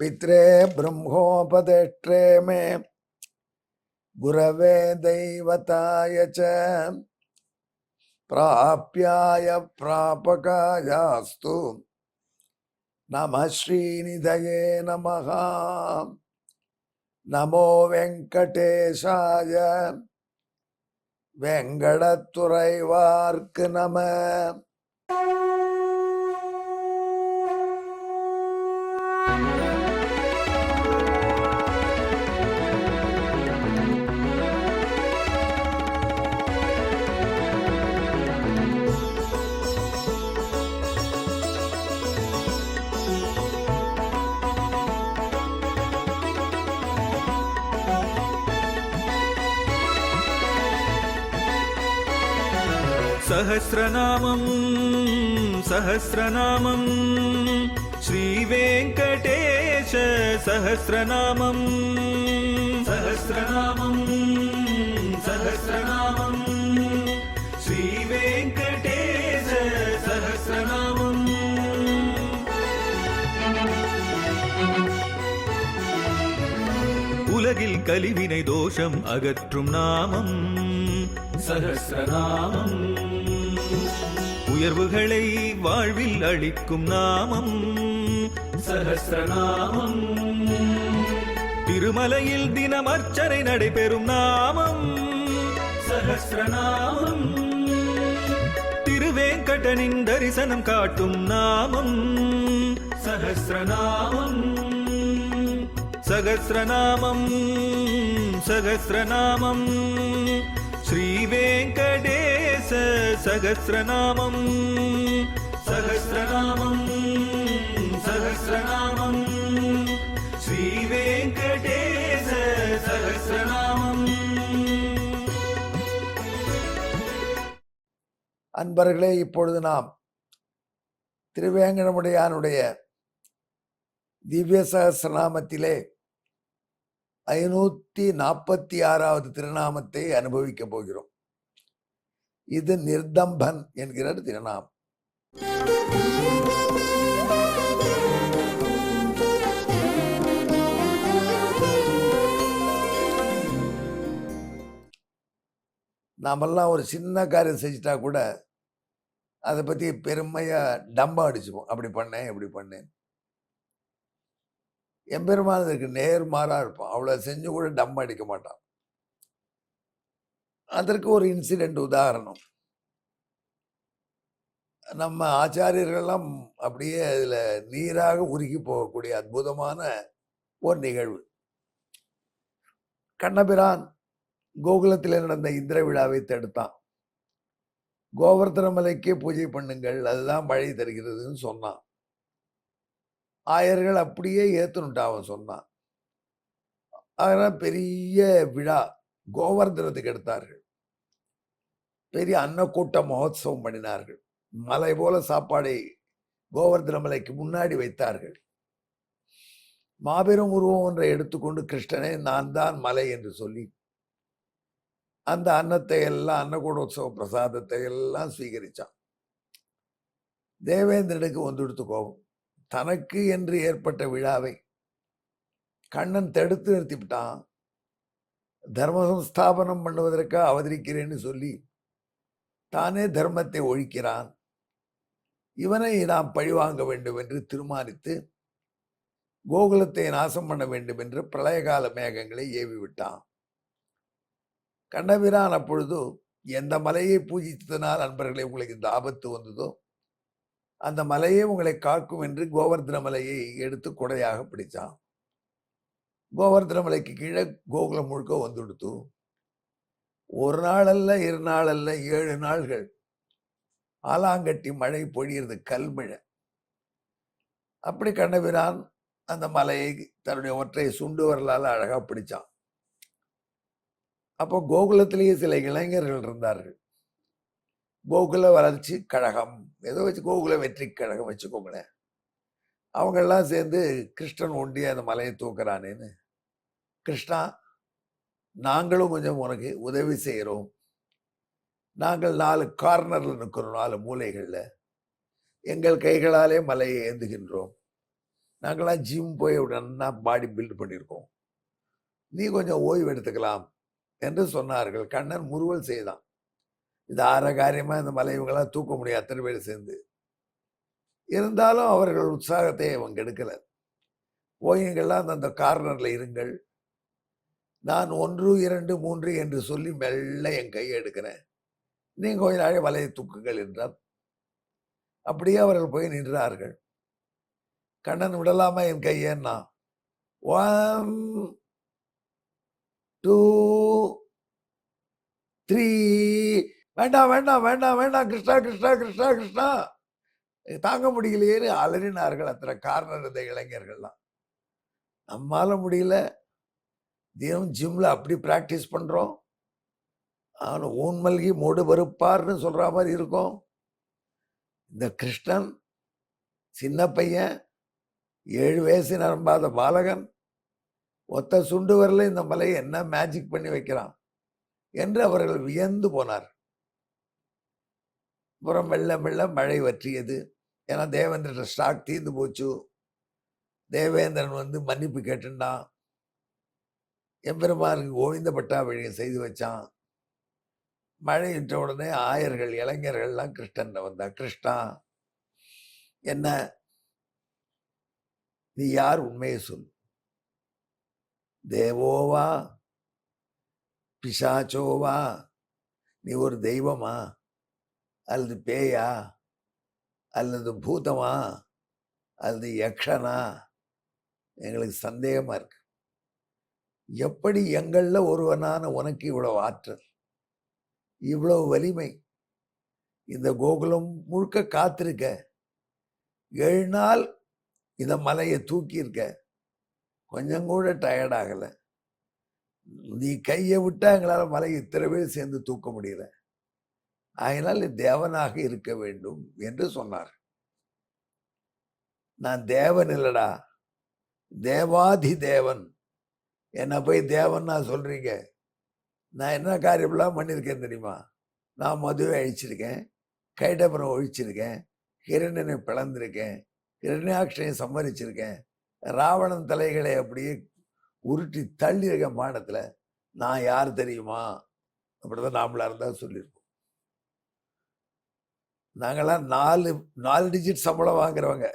पित्रे ब्रह्मोपदेष्ट्रे मे गुरवे दैवताय च प्राप्याय प्रापकायास्तु नमः श्रीनिधये नमः। नमो वेंकटेशाय वेंकटतुरैवार्क नमः। सहस्रनामं सहस्रनामं श्रीवेङ्कटेश सहस्रनामं सहस्रनामं सहस्रनामं श्रीवेङ्कटेश सहस्रनामम्। உலகில் கலிவினை தோஷம் அகற்றும் நாமம் சஹஸ்ரநாமம். உயர்வுகளை வாழ்வில் அளிக்கும் நாமம் சஹஸ்ரநாமம். திருமலையில் தினம் அர்ச்சனை நடைபெறும் நாமம் சஹஸ்ரநாமம். திருவேங்கடனின் தரிசனம் காட்டும் நாமம் சஹஸ்ரநாமம். சகஸ்ரநாமம் சகஸ்ரநாமம் ஸ்ரீவேங்கடேச சகஸ்ரநாமம் சகஸ்ரநாமம் சகஸ்ரநாமம் ஸ்ரீவேங்கடேச சகஸ்ரநாமம். அன்பர்களே, இப்பொழுது நாம் திருவேங்கடமுடையானுடைய திவ்ய சகஸ்ரநாமத்திலே 546வது திருநாமத்தை அனுபவிக்க போகிறோம். இது நிர்தம்பன் என்கிற திருநாமம். நாமெல்லாம் ஒரு சின்ன காரியம் செஞ்சுட்டா கூட அதை பத்தி பெருமையா டம்பா அடிச்சுப்போம். அப்படி பண்ணேன் இப்படி பண்ணேன். எம்பெருமான் இதற்கு நேர்மாறா இருப்பான். அவ்வளவு செஞ்சு கூட டம் அடிக்க மாட்டான். அதற்கு ஒரு இன்சிடென்ட் உதாரணம். நம்ம ஆச்சாரியர்கள்லாம் அப்படியே அதுல நீராக உருகி போகக்கூடிய அற்புதமான ஒரு நிகழ்வு. கண்ணபிரான் கோகுலத்தில் நடந்த இந்திர விழாவை தடுத்தான். கோவர்த்தன மலைக்கே பூஜை பண்ணுங்கள், அதுதான் மழை தருகிறதுன்னு சொன்னான். ஆயர்கள் அப்படியே ஏத்துனுட்டா அவன் சொன்னான். அதனால பெரிய விழா கோவர்தனத்துக்கு எடுத்தார்கள். பெரிய அன்னக்கூட்ட மகோத்சவம் பண்ணினார்கள். மலை போல சாப்பாடை கோவர்தன மலைக்கு முன்னாடி வைத்தார்கள். மாபெரும் உருவம் ஒன்றை எடுத்துக்கொண்டு கிருஷ்ணனே நான் தான் மலை என்று சொல்லி அந்த அன்னத்தை எல்லாம் அன்னக்கூடோத்சவ பிரசாதத்தை எல்லாம் ஸ்வீகரிச்சான். தேவேந்திரனுக்கு வந்துடுத்து கோபம். தனக்கு என்று ஏற்பட்ட விழாவை கண்ணன் தடுத்து நிறுத்திவிட்டான். தர்ம சம்ஸ்தாபனம் பண்ணுவதற்காக அவதரிக்கிறேன்னு சொல்லி தானே தர்மத்தை ஒழிக்கிறான். இவனை நாம் பழிவாங்க வேண்டும் என்று தீர்மானித்து கோகுலத்தை நாசம் பண்ண வேண்டும் என்று பிரளயகால மேகங்களை ஏவி விட்டான். கண்ணபிரான் அப்பொழுது எந்த மலையை பூஜித்ததனால் அன்பர்களை உங்களுக்கு இந்த ஆபத்து வந்ததோ அந்த மலையே உங்களை காக்கும் என்று கோவர்தன மலையை எடுத்து கொடையாக பிடிச்சான். கோவர்தன மலைக்கு கீழே கோகுலம் முழுக்க வந்துடுத்து. ஒரு நாள் அல்ல, 2 நாள் அல்ல, 7 நாள்கள் ஆலாங்கட்டி மழை பொழியிறது, கல்மழை. அப்படி கண்ணபிரான் அந்த மலையை தன்னுடைய ஒற்றை சுண்டு வரலால் அழகா பிடிச்சான். அப்போ கோகுலத்திலேயே சில இளைஞர்கள் இருந்தார்கள். கோகுல வளர்ச்சி கழகம், ஏதோ வச்சு கோகுல வெற்றி கழகம் வச்சுக்கோங்களேன். அவங்கெல்லாம் சேர்ந்து கிருஷ்ணன் ஒண்டி அந்த மலையை தூக்குறானேன்னு, கிருஷ்ணா நாங்களும் கொஞ்சம் உனக்கு உதவி செய்கிறோம், நாங்கள் 4 கார்னர்ல நிற்கிறோம், 4 மூலைகள்ல எங்கள் கைகளாலே மலையை ஏந்துகின்றோம், நாங்களாம் ஜிம் போய் நல்லா பாடி பில்ட் பண்ணியிருக்கோம், நீ கொஞ்சம் ஓய்வு எடுத்துக்கலாம் என்று சொன்னார்கள். கண்ணன் முறுவல் செய்தான். இது ஆற காரியமா இந்த மலை இவங்கெல்லாம் தூக்க முடியும் அத்தனை பேர் சேர்ந்து. இருந்தாலும் அவர்கள் உற்சாகத்தை அவன் கெடுக்கல. போய் நீங்கள்லாம் அந்த கார்னர்ல இருங்கள், நான் 1, 2, 3 என்று சொல்லி மெல்ல என் கையை எடுக்கிறேன், நீங்க கொஞ்ச நாளே வலையை தூக்குங்கள் என்றார். அப்படியே அவர்கள் போய் நின்றார்கள். கண்ணன் விடலாமா என் கையன்னா, 1, 2, 3, வேண்டாம் வேண்டாம் வேண்டாம் வேண்டாம் கிருஷ்ணா கிருஷ்ணா கிருஷ்ணா கிருஷ்ணா, தாங்க முடியலையேன்னு அலறினார்கள் அத்தனை கார்னர் இருந்த இளைஞர்கள்லாம். நம்மால முடியல, தினம் ஜிம்ல அப்படி பிராக்டிஸ் பண்றோம், அவன் ஊன் மல்கி மூடு பருப்பார்னு சொல்ற மாதிரி இருக்கும். இந்த கிருஷ்ணன் சின்ன பையன், 7 வயசு நிரம்பாத பாலகன், ஒத்த சுண்டு வரல இந்த மலையை என்ன மேஜிக் பண்ணி வைக்கிறான் என்று அவர்கள் வியந்து போனார். அப்புறம் மெல்ல மெல்ல மழை வற்றியது. ஏன்னா தேவேந்திர ஸ்டாக் தீர்ந்து போச்சு. தேவேந்திரன் வந்து மன்னிப்பு கேட்டுண்டான், எம்பெருமானுக்கு கோவிந்த பட்டாபிஷேகம் செய்து வச்சான். மழையிட்ட உடனே ஆயர்கள் இளைஞர்கள்லாம் கிருஷ்ணன் வந்தா, கிருஷ்ணா என்ன, நீ யார், உண்மையை சொல், தேவோவா பிசாச்சோவா, நீ ஒரு தெய்வமா அல்லது பேயா அல்லது பூதமா அல்லது யக்ஷனா, எங்களுக்கு சந்தேகமா இருக்கு. எப்படி எங்கள்ல ஒருவனான உனக்கு இவ்வளவு ஆற்றல், இவ்வளவு வலிமை, இந்த கோகுலம் முழுக்க காத்திருக்க, 7 நாள் இந்த மலையை தூக்கியிருக்க, கொஞ்சம் கூட டயர்ட் ஆகல, நீ கையை விட்டா எங்களால் மலையை இத்தனை பேர் சேர்ந்து தூக்க முடியல, ஆகினால் தேவனாக இருக்க வேண்டும் என்று சொன்னார். நான் தேவன் இல்லடா, தேவாதி தேவன், என்ன போய் தேவன்னா சொல்றீங்க, நான் என்ன காரியம்லாம் பண்ணியிருக்கேன் தெரியுமா, நான் மதுவை அழிச்சிருக்கேன், கைடபுரம் ஒழிச்சிருக்கேன், ஹிரண்யனை பிளந்திருக்கேன், ஹிரண்யாட்சனை சம்மரிச்சிருக்கேன், ராவணன் தலைகளை அப்படியே உருட்டி தள்ளியிருக்கேன் மாடத்துல, நான் யார் தெரியுமா, அப்படிதான் நாமளா இருந்தா சொல்லியிருக்கோம். நாங்கெல்லாம் 4 டிஜிட் சம்பளம் வாங்குறவங்க,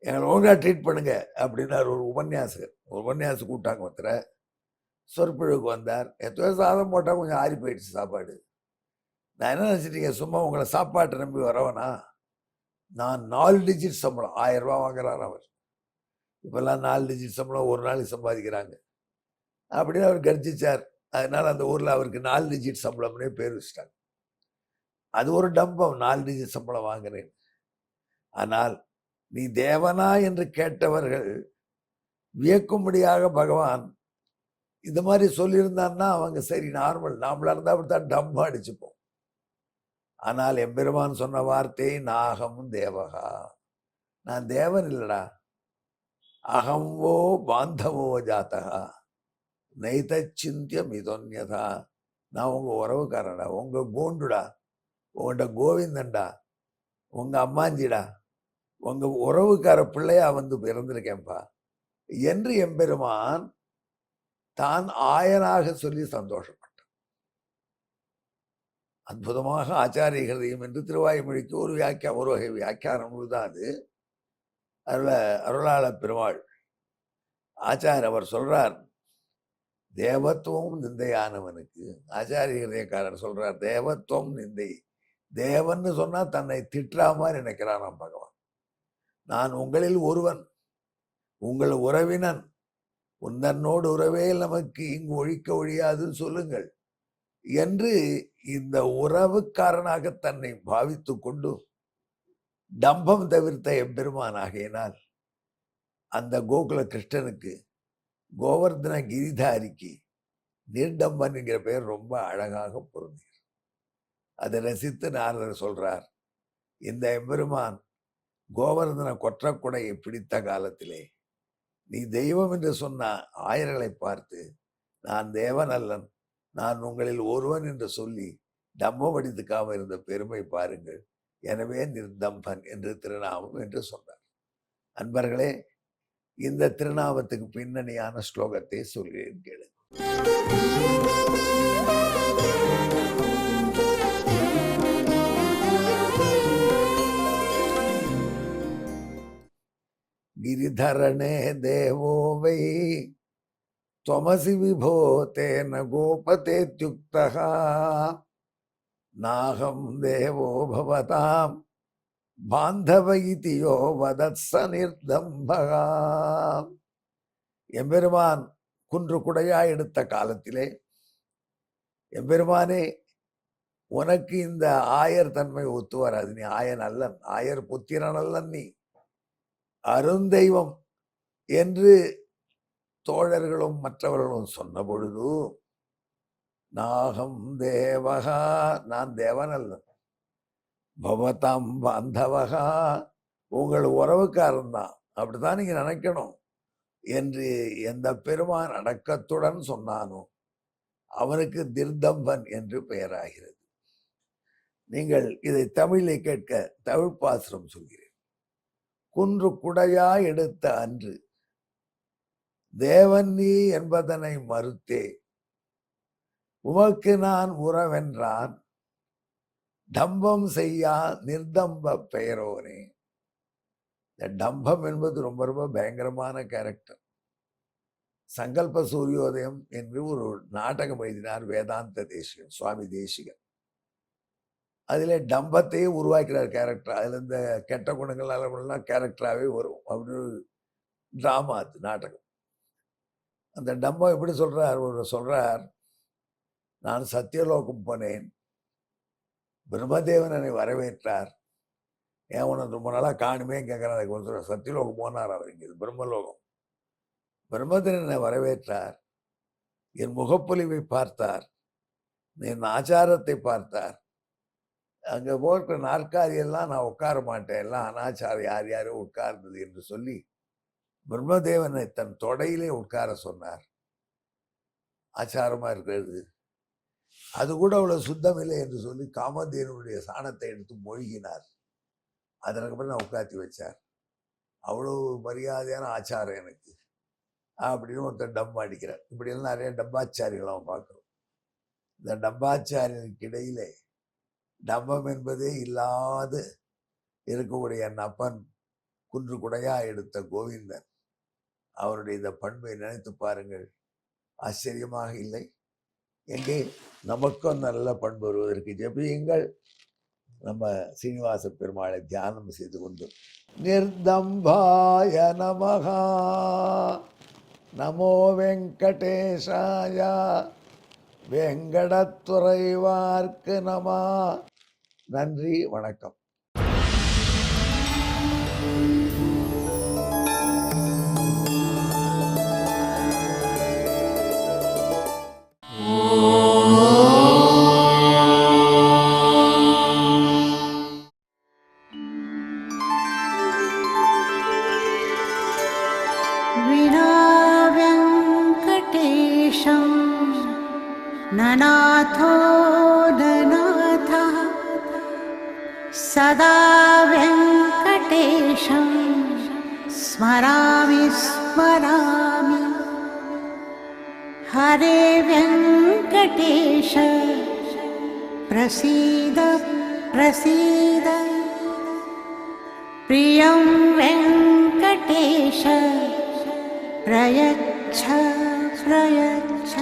எங்களை ஒழுங்கா ட்ரீட் பண்ணுங்க அப்படின்னாரு ஒரு உபன்யாசம் கூட்டாங்க. ஒருத்தரை சொற்பொழிவுக்கு வந்தார். எத்தனை சாதம் போட்டால் கொஞ்சம் ஆறி போயிடுச்சு சாப்பாடு. நான் என்ன நினச்சிட்டீங்க, சும்மா உங்களை சாப்பாட்டை நம்பி வரவனா, நான் 4 டிஜிட் சம்பளம், 1000 ரூபா வாங்குறாரு அவர். இப்பெல்லாம் 4 டிஜிட் சம்பளம் ஒரு நாளைக்கு சம்பாதிக்கிறாங்க அப்படின்னு அவர் கர்ஜிச்சார். அதனால அந்த ஊர்ல அவருக்கு 4 டிஜிட் சம்பளம்னே பேர் வச்சிட்டாங்க. அது ஒரு டம்பம், 4 டிஜிட் சம்பளம் வாங்குறேன். ஆனால் நீ தேவனா என்று கேட்டவர்கள் வியக்கும்படியாக பகவான் இந்த மாதிரி சொல்லியிருந்தான்னா அவங்க சரி நார்மல், நாமளா இருந்தா அப்படித்தான் டம்பா அடிச்சுப்போம். ஆனால் எம்பெருமான் சொன்ன வார்த்தை, நாகம் தேவகா, நான் தேவன் இல்லடா, அகம்வோ பாந்தவோ ஜாத்தகா நைத சிந்தியம் இதொன்யதா, நான் உங்க உறவுக்காரடா, உங்க கோண்டுடா, உங்கள்கிட்ட கோவிந்தன்டா, உங்க அம்மாஞ்சிடா, உங்க உறவுக்கார பிள்ளையா வந்து பிறந்திருக்கேன்பா என்று எம்பெருமான் தான் ஆயனாக சொல்லி சந்தோஷப்பட்டார். அற்புதமாக ஆச்சாரிய ஹிருதயம் என்று திருவாய்மொழிக்கு ஒரு வகை வியாக்கியானம் தான் அது. அதுல அருளாள பெருமாள் ஆச்சார் அவர் சொல்றார், தேவத்துவம் நிந்தையானவனுக்கு, ஆச்சாரிய ஹிருதயக்காரர் சொல்றார், தேவத்துவம் நிந்தை, தேவன்னு சொன்னா தன்னை திட்டாம நினைக்கிறானாம் பகவான். நான் உங்களில் ஒருவன், உங்கள் உறவினன், உன்னோடு உறவே நமக்கு இங்கு ஒழிக்க ஒழியாதுன்னு சொல்லுங்கள் என்று இந்த உறவுக்காரனாக தன்னை பாவித்து கொண்டு டம்பம் தவிர்த்த எம்பெருமான் ஆகையினால் அந்த கோகுல கிருஷ்ணனுக்கு, கோவர்தன கிரிதாரிக்கு நிர்டம்பன் என்கிற பெயர் ரொம்ப அழகாக பொருந்தியது. அதை ரசித்து நாரதர் சொல்றார், இந்த எம்பெருமான் கோவர்தன கொற்றக்குடையை பிடித்த காலத்திலே நீ தெய்வம் என்று சொன்ன ஆயர்களை பார்த்து, நான் தேவன் அல்லன், நான் உங்களில் ஒருவன் என்று சொல்லி டம்பம் அடித்துக்காம இருந்த பெருமை பாருங்கள், எனவே நிர்தம்பன் என்று திருநாமம் என்று சொன்னார். அன்பர்களே, இந்த திருநாமத்துக்கு பின்னணியான ஸ்லோகத்தை சொல்கிறேன் கேளு. गिरिधरणे देवो वै त्वमसि विभो तेन गोपतेत्युक्तः नाहं देवो भवतां बान्धव इति यो वदत्स निर्दम्भः. எம்பெருமான் குன்று குடையாய் எடுத்த காலத்திலே, எம்பெருமானே உனக்கு இந்த ஆயர் தன்மை ஒத்து வராது, நீ ஆயன் அல்லன், ஆயர் புத்திரன் அல்லன், நீ அருந்தெய்வம் என்று தோழர்களும் மற்றவர்களும் சொன்ன பொழுது, நாகம் தேவகா, நான் தேவன் அல்ல, பவதாம் பாந்தவகா, உங்கள் உறவுக்காரன் தான், அப்படித்தான் நீங்க நினைக்கணும் என்று எந்த பெருமான் அடக்கத்துடன் சொன்னானோ அவனுக்கு திருதம்பன் என்று பெயராகிறது. நீங்கள் இதை தமிழை கேட்க தமிழ் பாசுரம் சொல்கிறேன். குன்று குடையா எடுத்த அன்று தேவன் நீ என்பதனை மறுத்தே உமக்கு நான் உறவென்றான் டம்பம் செய்யா நிர்தம்ப பெயரோனே. இந்த டம்பம் என்பது ரொம்ப ரொம்ப பயங்கரமான கேரக்டர். சங்கல்ப சூரியோதயம் என்று ஒரு நாடகம் எழுதினார் வேதாந்த தேசிகன், சுவாமி தேசிகன். அதில் டம்பத்தையே உருவாக்கிறார் கேரக்டர். அதில் இந்த கெட்ட குணங்கள் நல்ல குணங்கள்லாம் கேரக்டராகவே வரும். அப்படின்னு ஒரு ட்ராமா, அது நாடகம். அந்த டம்பம் எப்படி சொல்றார், ஒரு சொல்றார், நான் சத்தியலோகம் போனேன், பிரம்மதேவன் என்னை வரவேற்றார், ஏன் உன ரொம்ப நாளாக காணுமே கேட்குறாரு. சத்தியலோகம் போனார் அவர், இங்கே பிரம்மலோகம். பிரம்மதேவன் என்னை வரவேற்றார், என் முகப்பொலிவை பார்த்தார், என் ஆச்சாரத்தை பார்த்தார். அங்கே போகிற நாற்காலியெல்லாம் நான் உட்கார மாட்டேன், எல்லாம் அனாச்சாரம், யார் யாரோ உட்கார்ந்தது என்று சொல்லி பிரம்மதேவனை தன் தொடையிலே உட்கார சொன்னார். ஆச்சாரமா இருக்கிறது, அது கூட அவ்வளவு சுத்தம் இல்லை என்று சொல்லி காமதேவனுடைய சாணத்தை எடுத்து மொழிகினார். அதற்கப்புறம் நான் உட்காத்தி வச்சார். அவ்வளவு மரியாதையான ஆச்சாரம் எனக்கு அப்படின்னு ஒருத்தர் டம்பா அடிக்கிறார். இப்படியெல்லாம் நிறைய டம்பாச்சாரிகளாம் பார்க்குறோம். இந்த டம்பாச்சாரியனுக்கு இடையிலே டம்பம் என்பதே இல்லாது இருக்கக்கூடிய என் அப்பன் குன்று குடையா எடுத்த கோவிந்தன், அவருடைய இந்த பண்பை நினைத்து பாருங்கள், ஆச்சரியமாக இல்லை? எங்கே நமக்கும் நல்ல பண்பு வருவதற்கு ஜெபியுங்கள். நம்ம சீனிவாச பெருமாளை தியானம் செய்து கொண்டு நிர்தம்பாய நமகா, நமோ வெங்கடேஷாய, வெங்கடத்துறைவார்க்கு நம. நன்றி, வணக்கம். ननाथो ननाथः सदा वेङ्कटेशं स्मरामि स्मरामि. हरे वेङ्कटेश प्रसीद प्रसीद, प्रियं वेङ्कटेश प्रयच्छ प्रयच्छ.